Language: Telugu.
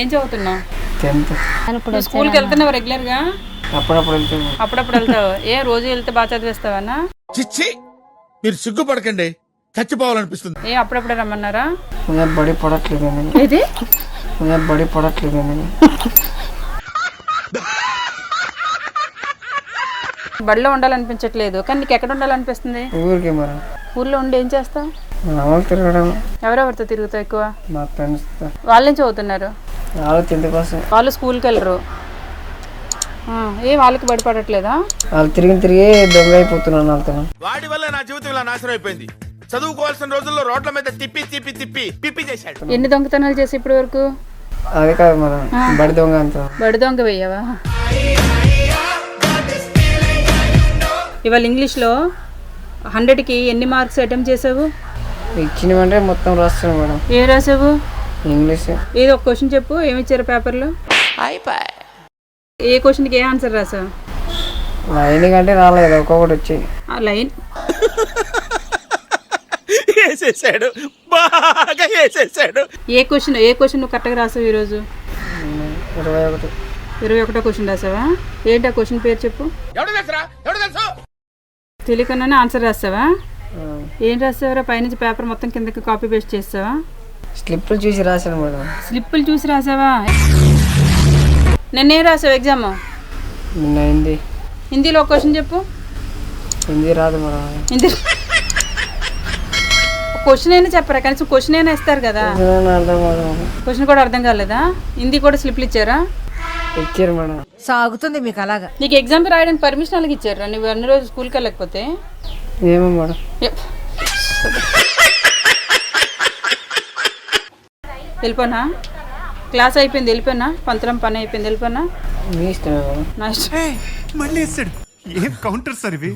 ఏం చదువుతున్నావు? 10th. స్కూల్కి వెళ్తున్నావు రెగ్యులర్గా? అప్పుడప్పుడు వెళ్తావు. ఏ రోజు వెళ్తే బాగా చదివేస్తావన్నా? చిచ్చి మీరు సిగ్గుపడకండి, చచ్చిపోవాలనిపిస్తుంది. ఏ అప్పుడప్పుడు రమ్మన్నారా? బడి పడట్లేదు. ఏది బడి పడట్లేదు. బడిలో ఉండాలనిపించట్లేదు, కానీ నీకు ఎక్కడ ఉండాలనిపిస్తుంది? ఊరికి మరి. ఊర్లో ఉండి ఏం చేస్తావు? తిరగడం. ఎవరెవరితో తిరుగుతావు ఎక్కువ? మా ఫ్రెండ్స్. వాళ్ళేం చదువుతున్నారు? వాళ్ళు 10th క్లాస్. వాళ్ళు స్కూల్కి వెళ్ళరు. ఏ వాళ్ళకి బడి పడట్లేదా? వాళ్ళు తిరిగి దొంగ అయిపోతున్నాను వాళ్ళతో. వాడి వల్ల నా జీవితం ఇలా నాశనం అయిపోయింది. చదువుకోవాల్సిన రోజుల్లో రోడ్ల మీద తిప్పి చేశాడు. ఎన్ని దొంగతనాలు చేసి ఇప్పటి వరకు? అది కాదు మనం బడి దొంగ అంత. బడి దొంగ వెయ్యవా? ఇవాళ ఇంగ్లీష్లో 100కి ఎన్ని మార్క్స్ అటెంప్ట్ చేసావు? ఇచ్చినవంటే మొత్తం రాస్తాను మేడం. ఏం రాసావు? ఇంగ్లీష్. ఏదో ఒక క్వశ్చన్ చెప్పు, ఏమి ఇచ్చారు పేపర్లో? ఏ క్వశ్చన్కి ఏ ఆన్సర్ రాసావు? లైన్ కంటే రాలేదు, ఒక్కొక్కటి వచ్చి. ఆ లైన్ వేసేసాడు, బాగా వేసేసాడు. ఏ క్వశ్చన్ నువ్వు కరెక్ట్గా రాసావు ఈరోజు? 21 క్వశ్చన్ రాసావా? ఏంటి ఆ క్వశ్చన్ పేరు చెప్పు. తెలియకుండానే ఆన్సర్ రాసావా? ఏం రాసావరా? పైనుంచి పేపర్ మొత్తం కిందకి కాపీ పేస్ట్ చేస్తావా? స్లిప్లు చూసి రాశాను మేడం. స్లిప్పులు చూసి రాసావా? నిన్నేం రాసావు ఎగ్జామ్? నిన్న హిందీలో ఒక క్వశ్చన్ చెప్పు. హిందీ రాదు మేడం. హిందీ క్వశ్చన్ అయినా చెప్పరా? కనీసం క్వశ్చన్ అయినా ఇస్తారు కదా. క్వశ్చన్ కూడా అర్థం కాలేదా? హిందీ కూడా స్లిప్లు ఇచ్చారా? ఇచ్చారు మేడం. సాగుతుంది మీకు అలాగా. నీకు ఎగ్జామ్ రాయడానికి పర్మిషన్ అలాగే ఇచ్చారా? నువ్వు అన్ని రోజు స్కూల్కి వెళ్ళకపోతే? ఏమో మేడం. వెళ్ళిపోనా? క్లాస్ అయిపోయింది వెళ్ళిపోయినా? పంతరం పని అయిపోయింది వెళ్ళిపోనా? మీ ఇష్టమే మేడం. నా ఇష్టం. మళ్ళీ ఇస్తాడు. ఏం కౌంటర్ సార్ ఇవి?